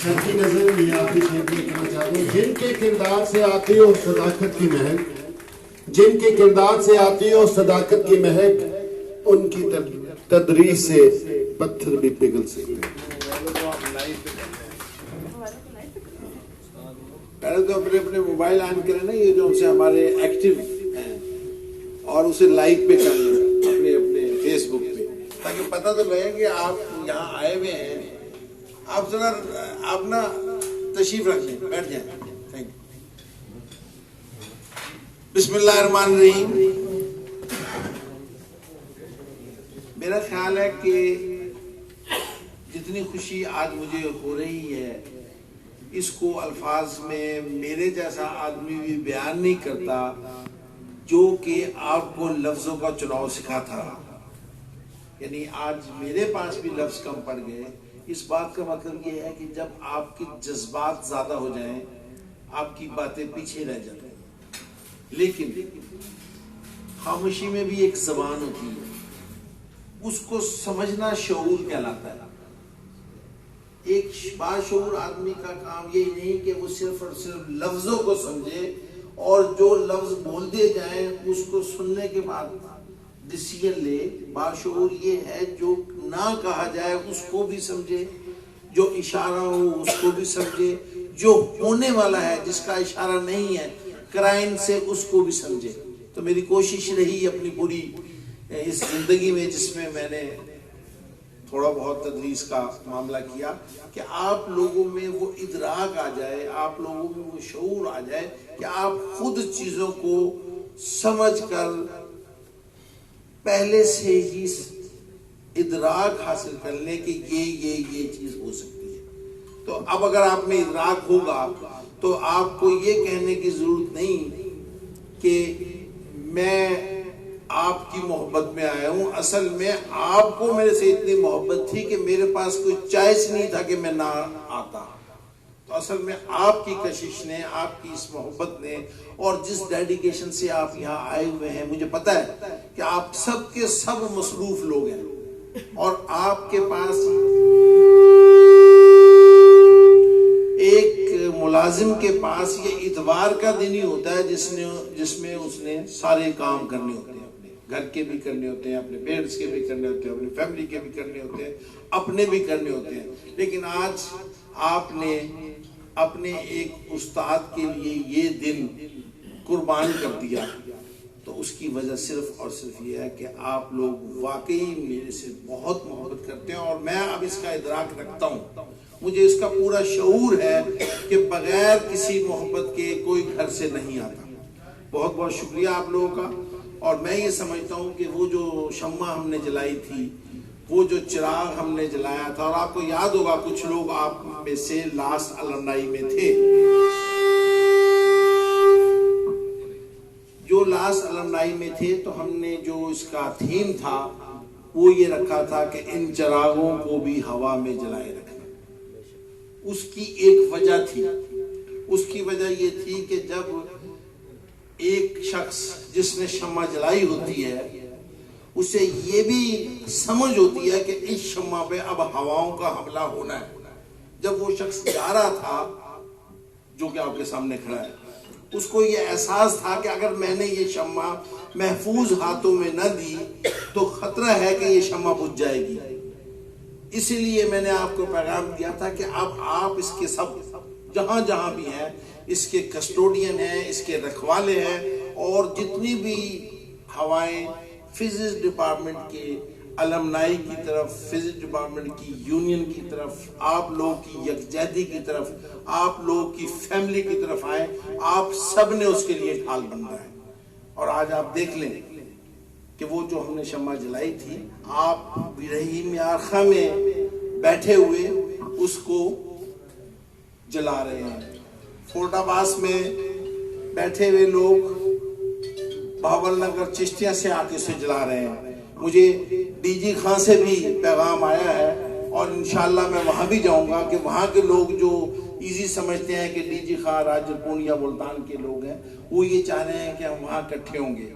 سب کی نظر میں آخری شعر میں کہنا چاہتا ہوں، جن کے کردار سے آتی ہو صداقت کی مہک، جن کے کردار سے آتی ہو صداقت کی مہک، ان کی تدریس سے پتھر بھی پگھل سکتے ہیں۔ پہلے تو اپنے موبائل آن کریں نا، یہ جو ان سے ہمارے ایکٹیو ہیں، اور اسے لائک پہ کر لیں اپنے فیس بک پہ، تاکہ پتہ تو لگے کہ آپ یہاں آئے ہوئے ہیں۔ آپ ذرا آپ نا تشریف رکھ لیں، بیٹھ جائیں۔ Thank you. بسم اللہ الرحمن الرحیم۔ میرا خیال ہے کہ جتنی خوشی آج مجھے ہو رہی ہے، اس کو الفاظ میں میرے جیسا آدمی بھی بیان نہیں کرتا جو کہ آپ کو لفظوں کا چناؤ سکھاتا رہا۔ یعنی آج میرے پاس بھی لفظ کم پڑ گئے۔ اس بات کا مطلب یہ ہے کہ جب آپ کے جذبات زیادہ ہو جائیں، آپ کی باتیں پیچھے رہ جاتی ہیں۔ لیکن خاموشی میں بھی ایک زبان ہوتی ہے، اس کو سمجھنا شعور کہلاتا ہے۔ ایک باشعور آدمی کا کام یہ نہیں کہ وہ صرف اور صرف لفظوں کو سمجھے اور جو لفظ بول دیے جائیں اس کو سننے کے بعد ڈیسیژن لے۔ باشعور یہ ہے جو نہ کہا جائے اس کو بھی سمجھے، جو اشارہ ہو اس کو بھی سمجھے، جو ہونے والا ہے جس کا اشارہ نہیں ہے کرائن سے اس کو بھی سمجھے۔ تو میری کوشش رہی اپنی پوری اس زندگی میں، جس میں میں نے تھوڑا بہت تدریس کا معاملہ کیا، کہ آپ لوگوں میں وہ ادراک آ جائے، آپ لوگوں میں وہ شعور آ جائے کہ آپ خود چیزوں کو سمجھ کر پہلے سے ہی ادراک حاصل کر لیں کہ یہ چیز ہو سکتی ہے۔ تو اب اگر آپ میں ادراک ہوگا تو آپ کو یہ کہنے کی ضرورت نہیں کہ میں آپ کی محبت میں آیا ہوں۔ اصل میں آپ کو میرے سے اتنی محبت تھی کہ میرے پاس کوئی چوائس نہیں تھا کہ میں نہ آتا۔ تو اصل میں آپ کی کشش نے، آپ کی اس محبت نے، اور جس ڈیڈیکیشن سے آپ یہاں آئے ہوئے ہیں، مجھے پتہ ہے کہ آپ سب کے سب مصروف لوگ ہیں، اور آپ کے پاس ایک ملازم کے پاس یہ اتوار کا دن ہی ہوتا ہے جس میں اس نے سارے کام کرنے ہوتے ہیں، گھر کے بھی کرنے ہوتے ہیں، اپنے پیرنٹس کے بھی کرنے ہوتے ہیں، اپنی فیملی کے بھی کرنے ہوتے ہیں، اپنے بھی کرنے ہوتے ہیں۔ لیکن آج آپ نے اپنے ایک استاد کے لیے یہ دن قربان کر دیا، تو اس کی وجہ صرف اور صرف یہ ہے کہ آپ لوگ واقعی میرے سے بہت محبت کرتے ہیں، اور میں اب اس کا ادراک رکھتا ہوں۔ مجھے اس کا پورا شعور ہے کہ بغیر کسی محبت کے کوئی گھر سے نہیں آتا۔ بہت بہت شکریہ آپ لوگوں کا۔ اور میں یہ سمجھتا ہوں کہ وہ جو شمع ہم نے جلائی تھی، وہ جو چراغ ہم نے جلایا تھا، اور آپ کو یاد ہوگا کچھ لوگ آپ میں سے لاسٹ المنائی میں تھے، جو لاسٹ المنائی میں تھے، تو ہم نے جو اس کا تھیم تھا وہ یہ رکھا تھا کہ ان چراغوں کو بھی ہوا میں جلائے رکھنا۔ اس کی ایک وجہ تھی، اس کی وجہ یہ تھی کہ جب ایک شخص جس نے شمع جلائی ہوتی ہے، اسے یہ بھی سمجھ ہوتی ہے کہ اس شمع پہ اب ہواؤں کا حملہ ہونا ہے۔ جب وہ شخص جا رہا تھا جو کہ آپ کے سامنے کھڑا ہے، اس کو یہ احساس تھا کہ اگر میں نے یہ شمع محفوظ ہاتھوں میں نہ دی تو خطرہ ہے کہ یہ شمع بجھ جائے گی۔ اسی لیے میں نے آپ کو پیغام دیا تھا کہ اب آپ اس کے سب جہاں جہاں بھی ہیں اس کے کسٹوڈین ہیں، اس کے رکھوالے ہیں، اور جتنی بھی ہوائیں فزکس ڈپارٹمنٹ کے المنائی کی طرف، فزکس ڈپارٹمنٹ کی یونین کی طرف، آپ لوگوں کی یکجہتی کی طرف، آپ لوگوں کی فیملی کی طرف آئیں، آپ سب نے اس کے لیے ڈھال بننا ہے۔ اور آج آپ دیکھ لیں کہ وہ جو ہم نے شمع جلائی تھی، آپ برہیم یارخہ میں بیٹھے ہوئے اس کو جلا رہے ہیں، فورٹ عباس میں بیٹھے ہوئے لوگ بہاول نگر چشتیاں سے آ کے اسے جلا رہے ہیں۔ مجھے ڈی جی خان سے بھی پیغام آیا ہے، اور انشاءاللہ میں وہاں بھی جاؤں گا کہ وہاں کے لوگ جو ایزی سمجھتے ہیں کہ ڈی جی خان راجر پور یا ملتان کے لوگ ہیں، وہ یہ چاہ رہے ہیں کہ ہم وہاں اکٹھے ہوں گے۔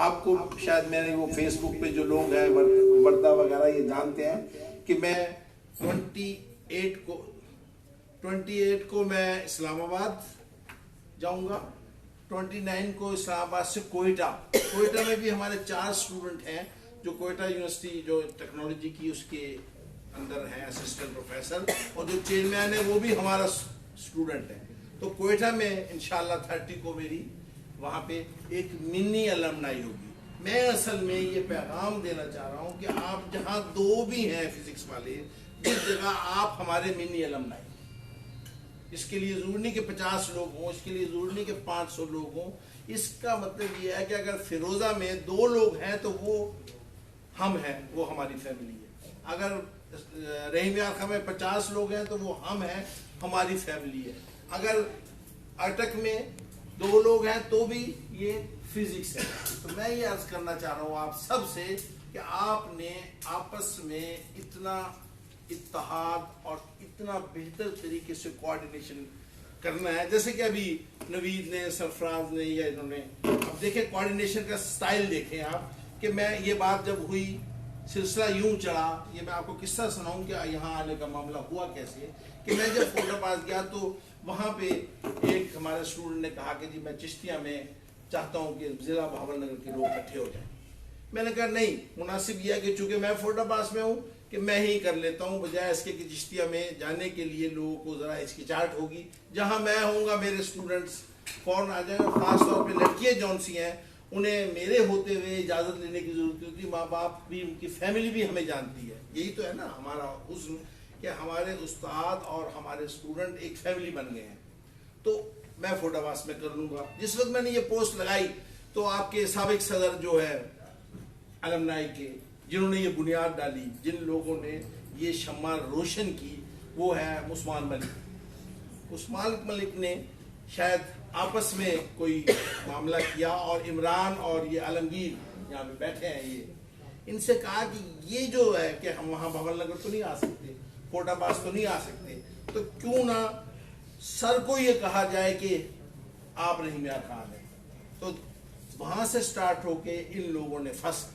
آپ کو شاید میرے وہ فیس بک پہ جو لوگ ہیں وردہ وغیرہ یہ جانتے ہیں کہ میں 28 کو 28 کو میں اسلام آباد جاؤں گا, 29 کو اسلام آباد سے کوئٹہ میں بھی ہمارے 4 اسٹوڈنٹ ہیں جو کوئٹہ یونیورسٹی جو ٹیکنالوجی کی اس کے اندر ہیں اسسٹنٹ پروفیسر, اور جو چیئرمین ہے وہ بھی ہمارا اسٹوڈنٹ ہے. تو کوئٹہ میں انشاءاللہ 30 کو میری وہاں پہ ایک منی المنائی ہوگی. میں اصل میں یہ پیغام دینا چاہ رہا ہوں کہ آپ جہاں 2 بھی ہیں فزکس والے, جس جگہ آپ ہمارے منی المنائی, اس کے لیے ضروری نہیں کہ 50 لوگ ہوں, اس کے لیے ضروری نہیں کہ 500 لوگ ہوں. اس کا مطلب یہ ہے کہ اگر فیروزہ میں 2 لوگ ہیں تو وہ ہم ہیں, وہ ہماری فیملی ہے. اگر رحیم یار خاں میں 50 لوگ ہیں تو وہ ہم ہیں, ہماری فیملی ہے. اگر اٹک میں 2 لوگ ہیں تو بھی یہ فزکس ہے. تو میں یہ عرض کرنا چاہ رہا ہوں آپ سب سے کہ آپ نے آپس میں اتنا اتحاد اور اتنا بہتر طریقے سے کوآرڈینیشن کرنا ہے. جیسے کہ ابھی نوید نے, سرفراز نے, یا انہوں نے, اب دیکھیں کوآرڈینیشن کا سٹائل دیکھیں آپ, کہ میں یہ بات جب ہوئی سلسلہ یوں چڑھا. یہ میں آپ کو قصہ سناؤں کہ یہاں آنے کا معاملہ ہوا کیسے, کہ میں جب فوٹو پاس گیا تو وہاں پہ ایک ہمارے اسٹوڈنٹ نے کہا کہ جی میں چشتیہ میں چاہتا ہوں کہ ضلع بہاول نگر کے لوگ اکٹھے ہو جائیں. میں نے کہا نہیں, مناسب یہ ہے کہ چونکہ میں فوٹو پاس میں ہوں کہ میں ہی کر لیتا ہوں, بجائے اس کے کہ چشتیہ میں جانے کے لیے لوگوں کو ذرا ہچکچاہٹ ہوگی. جہاں میں ہوں گا میرے اسٹوڈنٹس فوراً آ جائیں گے. خاص طور پہ لڑکیاں جون سی ہیں انہیں میرے ہوتے ہوئے اجازت لینے کی ضرورت ہوتی ہے. ماں باپ بھی, ان کی فیملی بھی ہمیں جانتی ہے. یہی تو ہے نا ہمارا حسن, کہ ہمارے استاد اور ہمارے اسٹوڈنٹ ایک فیملی بن گئے ہیں. تو میں فوٹو پاس میں کر لوں گا. جس وقت میں نے یہ پوسٹ لگائی تو آپ کے سابق صدر جو ہے المنائی کے, جنہوں نے یہ بنیاد ڈالی, جن لوگوں نے یہ شمع روشن کی, وہ ہے عثمان ملک. عثمان ملک نے شاید آپس میں کوئی معاملہ کیا, اور عمران اور یہ عالمگیر یہاں پہ بیٹھے ہیں, یہ ان سے کہا کہ یہ جو ہے کہ ہم وہاں بہاول نگر تو نہیں آ سکتے, فوٹو پاس تو نہیں آ سکتے, تو کیوں نہ سر کو یہ کہا جائے کہ آپ رحیم یار خان ہیں. تو وہاں سے سٹارٹ ہو کے ان لوگوں نے فسٹ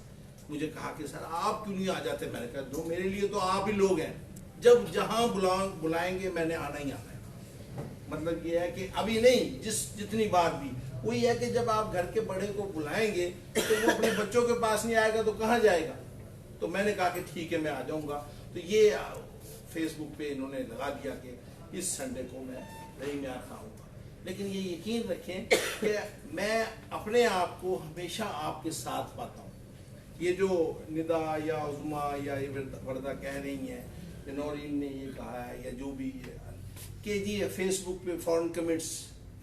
مجھے کہا کہ سر آپ کیوں نہیں آ جاتے. میں نے کہا دو, میرے لیے تو آپ ہی لوگ ہیں, جب جہاں بلائیں گے میں نے آنا ہی آنا ہے. مطلب یہ ہے کہ ابھی نہیں, جتنی بات بھی وہی ہے کہ جب آپ گھر کے بڑے کو بلائیں گے تو وہ اپنے بچوں کے پاس نہیں آئے گا تو کہاں جائے گا. تو میں نے کہا کہ ٹھیک ہے میں آ جاؤں گا. تو یہ فیس بک پہ انہوں نے لگا دیا کہ اس سنڈے کو میں رحیم یار خان ہوں گا. لیکن یہ یقین رکھیں کہ میں اپنے آپ کو ہمیشہ آپ کے ساتھ پاتا ہوں. یہ جو ندا یا عظما یا وردہ کہہ رہی ہیں, نورین نے یہ کہا ہے, یا جو بھی کہ جی فیس بک پہ فوراً کمنٹس,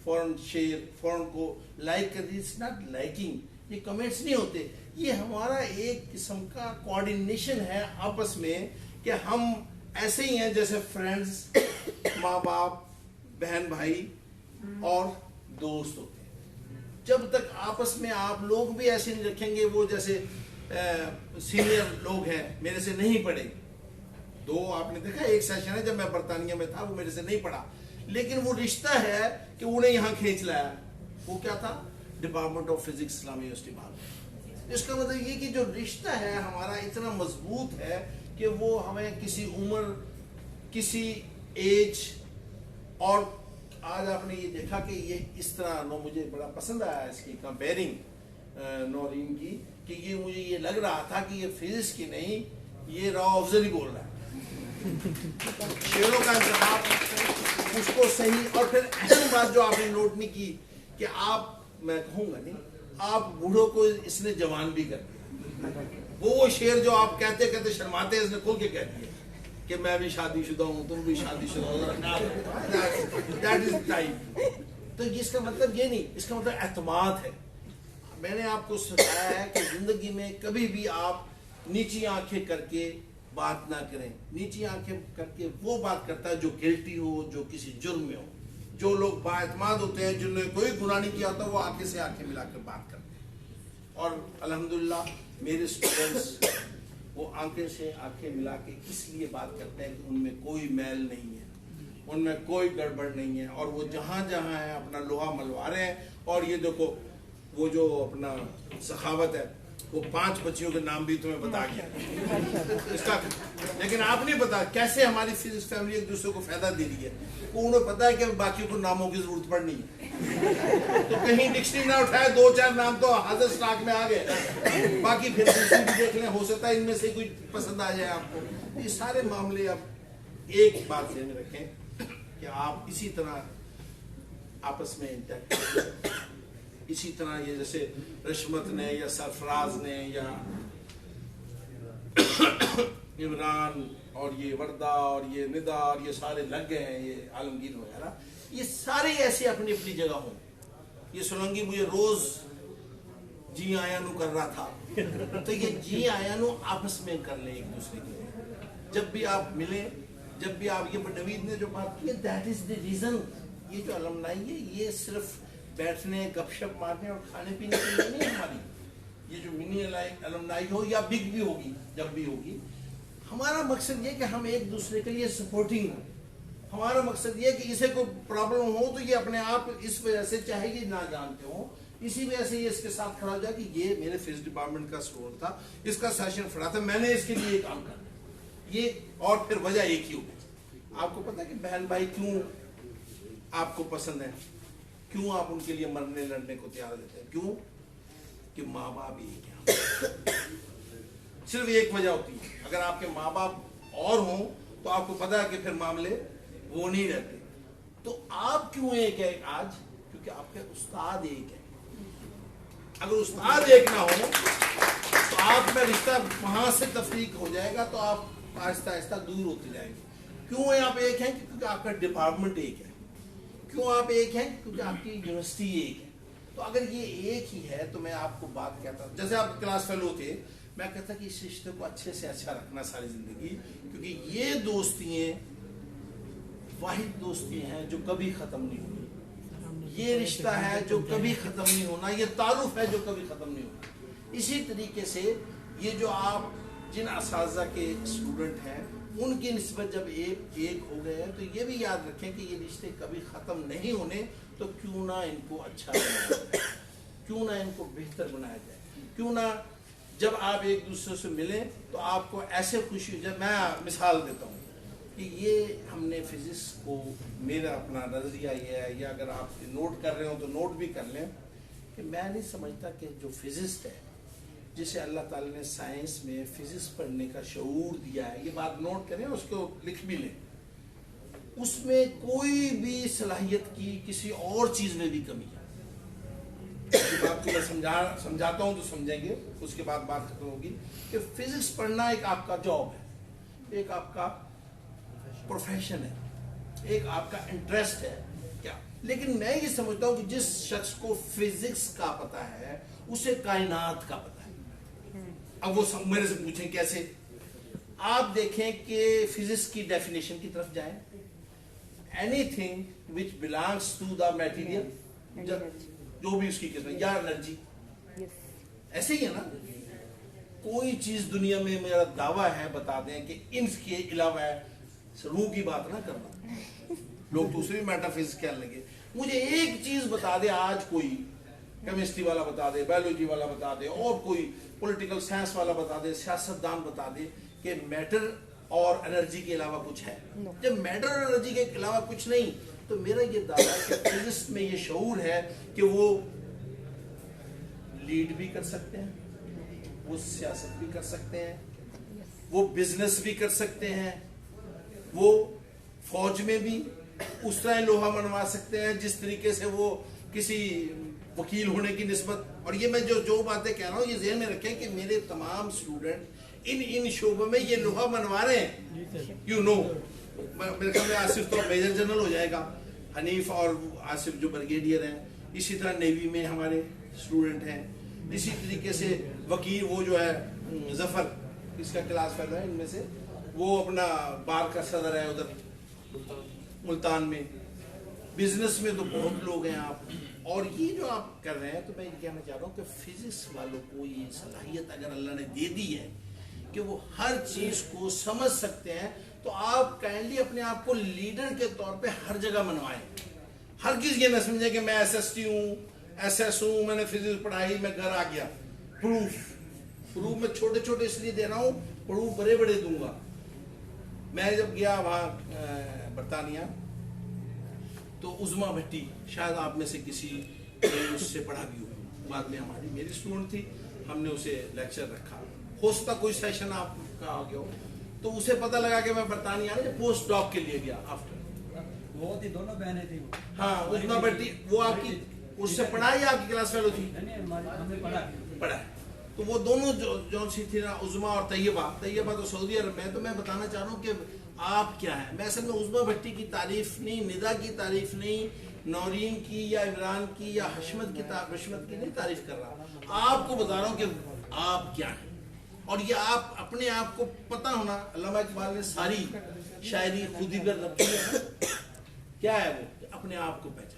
فوراً شیئر, فوراً کو لائک کر دی, اٹس ناٹ لائکنگ, یہ کمنٹس نہیں ہوتے. یہ ہمارا ایک قسم کا کوآرڈینیشن ہے آپس میں, کہ ہم ایسے ہی ہیں جیسے فرینڈز, ماں باپ, بہن بھائی اور دوست ہوتے ہیں. جب تک آپس میں آپ لوگ بھی ایسے نہیں رکھیں گے, وہ جیسے سینئر لوگ ہیں میرے سے نہیں پڑھے, 2 آپ نے دیکھا ایک سیشن ہے جب میں برطانیہ میں تھا, وہ میرے سے نہیں پڑھا, لیکن وہ رشتہ ہے کہ انہیں یہاں کھینچ لایا. وہ کیا تھا, ڈپارٹمنٹ آف فزکس اسلامی یونیورسٹی بہاول. اس کا مطلب یہ کہ جو رشتہ ہے ہمارا اتنا مضبوط ہے کہ وہ ہمیں کسی عمر, کسی ایج, اور آج آپ نے یہ دیکھا کہ یہ اس طرح مجھے بڑا پسند آیا اس کی کمپیرنگ نورین کی, کہ یہ مجھے یہ لگ رہا تھا کہ یہ فزکس کی نہیں, یہ راؤ افضل ہی بول رہا ہے. شعروں کا انتخاب اس کو صحیح. اور پھر اہم بات جو آپ نے نوٹ نہیں کی کہ آپ, میں کہوں گا نہیں, آپ بوڑھوں کو اس نے جوان بھی کر دیا. وہ شعر جو آپ کہتے کہتے شرماتے ہیں, اس نے کھول کے کہہ دیا کہ میں بھی شادی شدہ ہوں, تم بھی شادی شدہ ہو. That is time. تو اس کا مطلب یہ نہیں, اس کا مطلب اعتماد ہے. میں نے آپ کو سکھایا ہے کہ زندگی میں کبھی بھی آپ نیچی آنکھیں کر کے بات نہ کریں. نیچی آنکھیں کر کے وہ بات کرتا ہے جو گلٹی ہو, جو کسی جرم میں ہو. جو لوگ بااعتماد ہوتے ہیں, جنہوں نے کوئی گناہ نہیں کیا ہوتا, وہ آنکھیں سے آنکھیں ملا کر بات کرتے ہیں. اور الحمدللہ میرے اسٹوڈنٹس وہ آنکھیں سے آنکھیں ملا کے اس لیے بات کرتے ہیں کہ ان میں کوئی میل نہیں ہے, ان میں کوئی گڑبڑ نہیں ہے, اور وہ جہاں جہاں ہیں اپنا لوہا منوا رہے ہیں. اور یہ دیکھو وہ جو اپنا سخاوت ہے, वो 5 बच्चियों के नाम भी तुम्हें बता गया इसका, लेकिन आप नहीं पता कैसे हमारी फिजिक्स फैमिली एक दूसरे को फायदा दे रही है। वो उन्हें पता है कि बाकियों को नामों की जरूरत पड़नी है, तो कहीं डिक्शनरी ना उठाए, 2-4 नाम तो हाजिर स्टॉक में आ गए, बाकी फिर दूसरी भी देख लें, हो सकता है इनमें से कोई पसंद आ जाए आपको। ये सारे मामले अब एक बात ध्यान रखें कि आप इसी तरह आपस में इंटरेक्ट, इसी तरह ये जैसे रश्मत ने या सरफराज ने या इमरान और ये वर्दा और ये निदा और ये सारे लग गए हैं, ये आलमगीर वगैरह, ये सारे ऐसे अपनी अपनी जगह हों। ये सोलंकी मुझे रोज जी आया नु कर रहा था, तो ये जी आया नु आपस में कर ले एक दूसरे के, जब भी आप मिले, जब भी आप, ये नवीद ने जो बात की, दैट इज द रीजन। ये जो अलमनाई है ये सिर्फ बैठने गपशप मारने और खाने पीने के लिए नहीं हमारी, ये जो मिनी अलमनाई हो या बिग भी होगी, जब भी होगी, हमारा मकसद ये कि हम एक दूसरे के लिए सपोर्टिंग हो। हमारा मकसद ये कि इसे कोई प्रॉब्लम हो तो ये अपने आप इस वजह से, चाहे ये ना जानते हो, इसी वजह से ये इसके साथ खड़ा हो जाए कि ये मेरे फिजिक्स डिपार्टमेंट का स्टूडेंट था, इसका सेशन पढ़ा था, मैंने इसके लिए काम करना, ये और फिर वजह एक ही होगी। आपको पता है कि बहन भाई क्यों आपको पसंद है, क्यों आप उनके लिए मरने लड़ने को तैयार रहते हैं, क्यों? कि माँ बाप एक हैं। सिर्फ एक वजह होती है, अगर आपके माँ बाप और हों तो आपको पता है कि फिर मामले वो नहीं रहते। तो आप क्यों एक है आज? क्योंकि आपके उस्ताद एक है। अगर उस्ताद एक ना हो तो आप में रिश्ता वहां से तफरीक हो जाएगा, तो आप आहिस्ता आहिस्ता दूर होते जाएंगे। क्यों है आप एक हैं? क्योंकि आपका डिपार्टमेंट एक है। क्यों आप एक हैं? क्योंकि आपकी यूनिवर्सिटी एक है। तो अगर ये एक ही है तो मैं आपको बात कहता हूँ, जैसे आप क्लास फेलो थे, मैं कहता कि इस रिश्ते को अच्छे से अच्छा रखना सारी जिंदगी, क्योंकि ये दोस्तियां वाहिद दोस्ती हैं जो कभी खत्म नहीं होगी। ये रिश्ता है जो कभी खत्म नहीं होना, ये तारुफ है जो कभी खत्म नहीं होना। इसी तरीके से ये जो आप जिन असातिज़ा के स्टूडेंट हैं उनकी निस्बत जब एक हो गए हैं, तो ये भी याद रखें कि ये रिश्ते कभी खत्म नहीं होने, तो क्यों ना इनको अच्छा बनाया जाए, क्यों ना इनको बेहतर बनाया जाए, क्यों ना जब आप एक दूसरे से मिलें तो आपको ऐसे खुशी। जब मैं मिसाल देता हूँ कि ये हमने फिजिक्स को, मेरा अपना नजरिया ये है, या अगर आप नोट कर रहे हो तो नोट भी कर लें, कि मैं नहीं समझता कि जो फिजिस्ट है, जिसे अल्लाह ताला ने साइंस में फिजिक्स पढ़ने का शऊर दिया है, ये बात नोट करें, उसको लिख भी लें, उसमें कोई भी सलाहियत की किसी और चीज में भी कमी है। बात को मैं समझाता हूं तो समझेंगे, उसके बाद बात खत्म होगी कि फिजिक्स पढ़ना एक आपका जॉब है, एक आपका प्रोफेशन है, एक आपका इंटरेस्ट है क्या। लेकिन मैं ये समझता हूं कि जिस शख्स को फिजिक्स का पता है उसे कायनात का पता है। अब वो मेरे से पूछें कैसे? आप देखें कि फिजिक्स की डेफिनेशन की तरफ जाएं, anything which belongs to the material, जो भी उसकी किस्म, या एनर्जी, ऐसे ही है ना। कोई चीज दुनिया में, मेरा दावा है, बता दें कि इनके अलावा है, रूह की बात ना करना, लोग दूसरी मेटाफिजिक्स कहने लगे। मुझे एक चीज बता दे आज, कोई केमिस्ट्री वाला बता दे, बायोलॉजी वाला बता दे, और कोई पॉलिटिकल साइंस वाला बता दे, सियासतदान बता दे कि मैटर और एनर्जी के अलावा कुछ है। जब मैटर और एनर्जी के अलावा कुछ नहीं, तो मेरा ये दावा है कि फिजिक्स में ये शऊर है कि वो लीड भी कर सकते हैं, वो सियासत भी कर सकते हैं, वो बिजनेस भी कर सकते हैं, वो फौज में भी उस तरह लोहा मनवा सकते हैं जिस तरीके से वो किसी वकील होने की निस्बत। और ये मैं जो बातें कह रहा हूँ, ये ज़हन में रखें कि मेरे तमाम स्टूडेंट इन शोबों में ये लोहा मनवा रहे हैं। यू नो, मेरे ख्याल में आसिफ तो मेजर जनरल हो जाएगा, हनीफ और आसिफ जो ब्रिगेडियर हैं, इसी तरह नेवी में हमारे स्टूडेंट हैं, इसी तरीके से वकील वो जो है जफर, इसका क्लास फेलो है इनमें से, वो अपना बार का सदर है उधर मुल्तान में। बिजनेस में तो बहुत लोग हैं आप, और ये जो आप कर रहे हैं, तो मैं ये कहना चाह रहा हूँ कि फिजिक्स वालों को ये सलाहियत अगर अल्लाह ने दे दी है कि वो हर चीज को समझ सकते हैं, तो आप काइंडली अपने आप को लीडर के तौर पे हर जगह मनवाएं। हर किसी ये न समझे कि मैं SST हूँ, SS हूँ, मैंने फिजिक्स पढ़ाई, मैं घर आ गया, प्रूफ प्रूफ मैं छोटे छोटे इसलिए दे रहा हूँ, प्रूफ बड़े बड़े दूंगा। मैं जब गया वहाँ बरतानिया, तो उज़मा भट्टी, शायद आप में से किसी ने उससे पढ़ा भी हो, बाद में हमारी मेरी स्टूडेंट थी, हमने उसे लेक्चर रखा, हो सकता कोई सेशन आपका आ गया हो, तो उसे पता लगा कि मैं बरतानिया पोस्ट डॉक के लिए गया आफ्टर। वो थी, दोनों बहनें थी वो। हाँ, उज़मा भट्टी, वो आपकी उससे पढ़ा या आपकी क्लास फेलो थी? हमने पढ़ा है। तो वो दोनों जो सी थी ना, उज़मा और तैयबा तो सऊदी अरब में। तो मैं बताना चाह रहा हूँ कि आप क्या है, मैं असल में उज़मा भट्टी की तारीफ नहीं, निदा की तारीफ नहीं, नौरीन की या इमरान की या हशमत की नहीं तारीफ कर रहा, आपको बता रहा हूँ कि आप क्या है। और ये आप अपने आप को पता होना, अल्लामा इकबाल ने सारी शायरी खुद ही कर रखी है, क्या है वो, अपने आप को पहचान।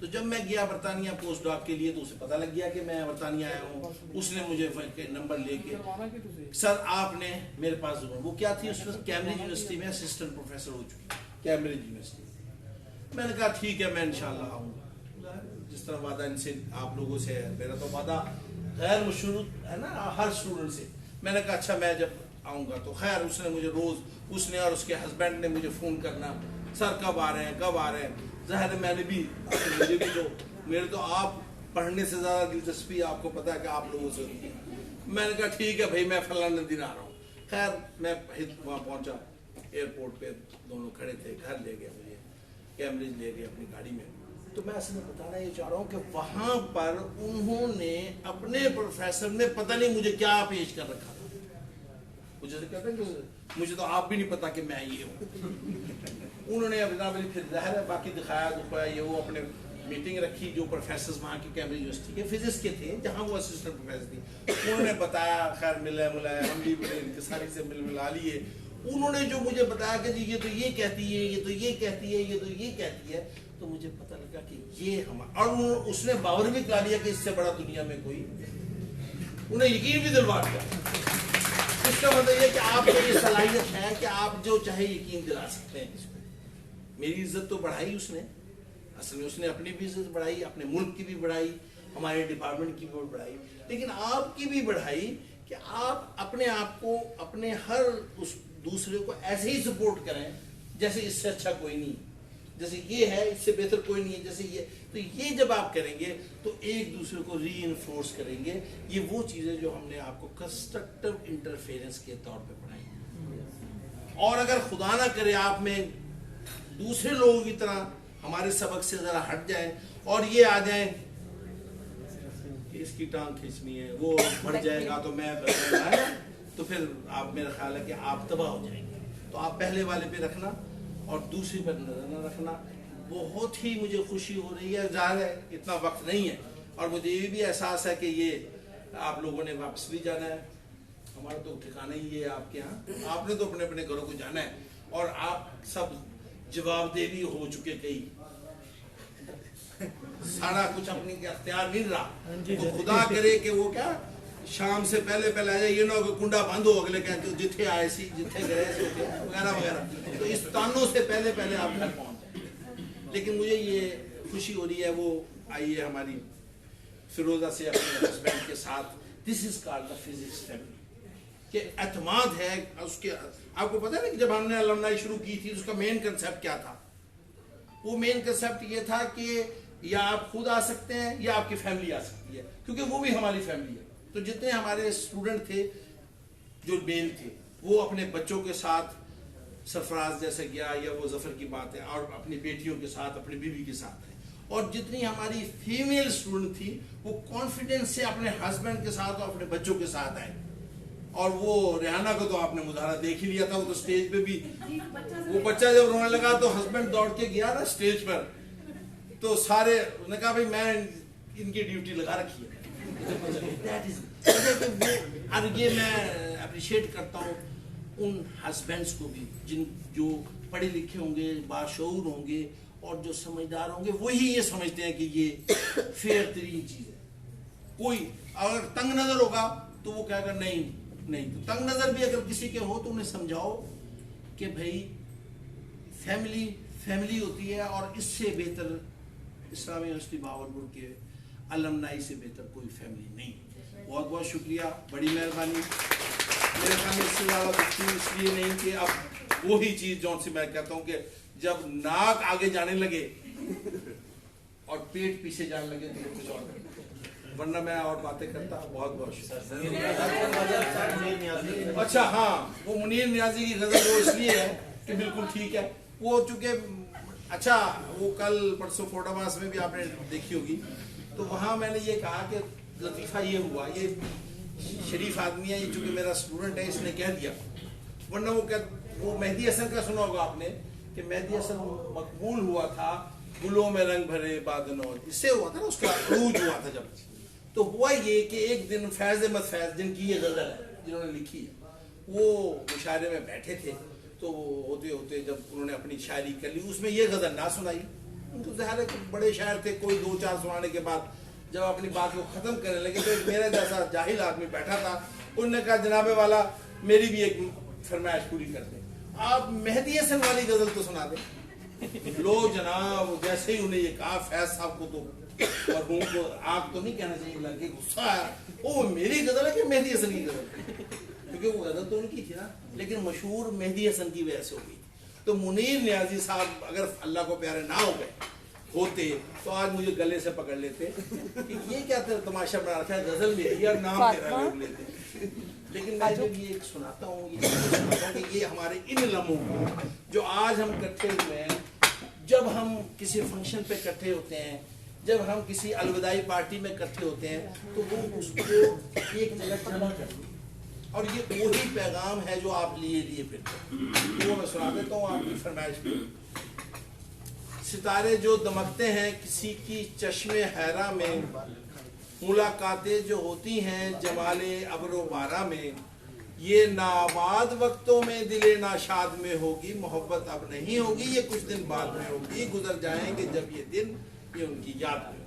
तो जब मैं गया बरतानिया पोस्ट डॉक के लिए, तो उसे पता लग गया कि मैं बरतानिया आया हूँ। उसने मुझे नंबर लेके, सर आपने मेरे पास, वो क्या थी उस वक्त, कैम्ब्रिज यूनिवर्सिटी में असिस्टेंट प्रोफेसर हो चुकी, कैम्ब्रिज यूनिवर्सिटी। मैंने कहा ठीक है, मैं इंशाल्लाह आऊँगा, जिस तरह वादा इनसे आप लोगों से है, मेरा तो वादा गैर मशरूत है ना हर स्टूडेंट से। मैंने कहा अच्छा मैं जब आऊँगा तो खैर उसने मुझे रोज़, उसने और उसके हस्बैंड ने मुझे फ़ोन करना, सर कब आ रहे हैं, कब आ रहे हैं। ज़ाहिर है मैंने भी, मुझे भी जो, मेरे तो आप पढ़ने से ज़्यादा दिलचस्पी आपको पता है कि आप लोगों से होती है। मैंने कहा ठीक है भाई, मैं फलाने दिन आ रहा हूँ। खैर मैं वहाँ पहुँचा, एयरपोर्ट पे दोनों खड़े थे, घर ले गए मुझे, कैम्ब्रिज ले गए अपनी गाड़ी में। तो मैं असल में बताना ये चाह रहा हूँ कि वहाँ पर उन्होंने अपने प्रोफेसर ने पता नहीं मुझे क्या पेश कर रखा था। मुझे कहते हैं कि मुझे तो आप भी नहीं पता कि मैं ये हूँ। उन्होंने अभी फिर ज़ाहिर है बाकी दिखाया ये वो, अपने मीटिंग रखी, जो प्रोफेसर वहाँ की कैम्ब्रिज यूनिवर्सिटी के फिजिक्स के थे, जहाँ वो असिस्टेंट प्रोफेसर थी, उन्होंने बताया, खैर मिलाया, हम भी इंतसारी से मिला लिए। उन्होंने जो मुझे बताया कि जी ये तो ये कहती है, ये तो ये कहती है, ये तो ये कहती है, तो मुझे पता लगा कि ये हमारा, और उसने बावर भी करा लिया कि इससे बड़ा दुनिया में कोई, उन्हें यकीन भी दिलवा दिया। इसका मतलब ये कि आप में ये सलाहियत है कि आप जो चाहे यकीन दिला सकते हैं इसको। मेरी इज्जत तो बढ़ाई उसने, असल में उसने अपनी भी इज्जत बढ़ाई, अपने मुल्क की भी बढ़ाई, हमारे डिपार्टमेंट की भी बढ़ाई, लेकिन आपकी भी बढ़ाई कि आप अपने आप को, अपने हर उस दूसरे को ऐसे ही सपोर्ट करें जैसे इससे अच्छा कोई नहीं, जैसे ये है इससे बेहतर कोई नहीं है, जैसे ये। तो ये जब आप करेंगे तो एक दूसरे को रीइंफोर्स करेंगे। ये वो चीज़ें जो हमने आपको कंस्ट्रक्टिव इंटरफेरेंस के तौर पे पढ़ाई है। और अगर खुदा ना करे आप में दूसरे लोगों की तरह हमारे सबक से ज़रा हट जाए और ये आ जाए कि इसकी टांग खींचनी है, वो बढ़ जाएगा तो मैं है, तो फिर आप, मेरा ख्याल है कि आप तबाह हो जाएंगे। तो आप पहले वाले पे रखना और दूसरी पर नजर न रखना। बहुत ही मुझे खुशी हो रही है, ज़ाहिर है इतना वक्त नहीं है, और मुझे ये भी एहसास है कि ये आप लोगों ने वापस भी जाना है, हमारा तो ठिकाना ही है आपके यहाँ, आपने तो अपने अपने घरों को जाना है, और आप सब जवाबदेह भी हो चुके, कई सारा कुछ अपनी अख्तियार मिल रहा, तो खुदा करे कि वो क्या शाम से पहले आ जाए, ये ना हो कि कुंडा बंद हो, अगले कहते जिथे आए सी जिथे गए वगैरह वगैरह, तो इस तानों से पहले आप घर पहुंच जाए। लेकिन मुझे ये खुशी हो रही है, वो आई है हमारी फिरोजा से अपने हस्बैंड के साथ, this is called the physics family, कि एतमाद है उसके। आपको पता है ना कि जब हमने अलमनाई शुरू की थी, उसका मेन कंसेप्ट क्या था? वो मेन कंसेप्ट ये था कि या आप खुद आ सकते हैं या आपकी फैमिली आ सकती है, क्योंकि वो भी हमारी फैमिली है। तो जितने हमारे स्टूडेंट थे जो मेल थे, वो अपने बच्चों के साथ सरफराज जैसे गया, या वो जफर की बात है, और अपनी बेटियों के साथ, अपनी बीवी के साथ है। और जितनी हमारी फीमेल स्टूडेंट थी, वो कॉन्फिडेंस से अपने हस्बैंड के साथ और अपने बच्चों के साथ आए। और वो रेहाना को तो आपने मुजाहरा देख ही लिया था, वो तो स्टेज पे भी, वो बच्चा जब रोने लगा तो हस्बैंड दौड़ के गया ना स्टेज पर, तो सारे उसने कहा भाई मैं इनकी ड्यूटी लगा रखी है। और ये मैं अप्रिशिएट करता हूँ उन हस्बैंड्स को भी जो पढ़े लिखे होंगे, बाशऊर होंगे और जो समझदार होंगे, वही ये समझते हैं कि ये फेयर तरीन चीज है। कोई अगर तंग नजर होगा तो वो कहेगा नहीं, तो तंग नजर भी अगर किसी के हो तो उन्हें समझाओ कि भाई फैमिली होती है। और इससे बेहतर इस्लामी यूनिवर्सिटी बावरपुर के अलमनाई से बेहतर कोई फैमिली नहीं। बहुत बहुत शुक्रिया, बड़ी मेहरबानी। मेरे ख्याल में इससे ज़्यादा कुछ इसलिए नहीं कि अब वही चीज़ जो सी मैं कहता हूँ कि जब नाक आगे जाने लगे और पेट पीछे जाने लगे तो कुछ और, वरना मैं और बातें करता। बहुत बहुत शुक्रिया। अच्छा हाँ, वो मुनीर नियाजी की गज़ल वो इसलिए है कि बिल्कुल ठीक है वो, चूँकि अच्छा वो कल परसों फोटाबास में भी आपने देखी होगी, तो वहाँ मैंने ये कहा कि लतीफ़ा ये हुआ, ये शरीफ आदमी है, ये चूँकि मेरा स्टूडेंट है इसने कह दिया, वरना वो मेहदी हसन का सुना होगा आपने कि मेहदी हसन मकबूल हुआ था गुलों में रंग भरे बादनों, इससे हुआ था ना, उसका अरूज हुआ था जब। तो हुआ ये कि एक दिन फैज़ अहमद फैज़ जिनकी ये गज़ल है जिन्होंने लिखी है, वो मुशायरे में बैठे थे, तो होते होते जब उन्होंने अपनी शायरी कर ली उसमें ये गज़ल ना सुनाई, उनको ज़ाहिर है कि बड़े शायर थे, कोई दो चार सुनाने के बाद जब अपनी बात को ख़त्म करने लगे तो एक मेरे जैसा जाहिल आदमी बैठा था, उन्होंने कहा जनाबे वाला मेरी भी एक फरमाइश पूरी कर दे, आप मेहदी हसन वाली गज़ल तो सुना दें। लो जनाब, जैसे ही उन्हें ये कहा फैज साहब को तो मरहूम को आप तो नहीं कहना चाहिए, लगे गुस्सा आया, ओ मेरी गज़ल है कि मेहदी हसन की गज़ल, क्योंकि वो गज़ल तो उनकी थी ना, लेकिन मशहूर मेहदी हसन की वजह से हो गई। तो मुनीर नियाजी साहब अगर अल्लाह को प्यारे ना हो गए होते तो आज मुझे गले से पकड़ लेते कि ये क्या तमाशा बना रखा है, गज़ल मेरी और नाम तेरा लोग लेते। लेकिन मैं जब ये सुनाता हूँ कि ये हमारे इन लम्हों जो आज हम इकट्ठे हुए हैं, जब हम किसी फंक्शन पे इकट्ठे होते हैं, जब हम किसी अलविदाई पार्टी में इकट्ठे होते हैं, तो वो उसको एक जगह जमा कर दें, और ये वही पैगाम है जो आप लिए फिरते। वो मैं सुना देता हूँ आपकी फरमाइश पे। सितारे जो दमकते हैं किसी की चश्मे हैरा में, मुलाकातें जो होती हैं जमाले अब्रो बारा में, ये नाबाद वक्तों में दिले नाशाद में होगी, मोहब्बत अब नहीं होगी ये कुछ दिन बाद में होगी, गुजर जाएंगे जब ये दिन ये उनकी याद में।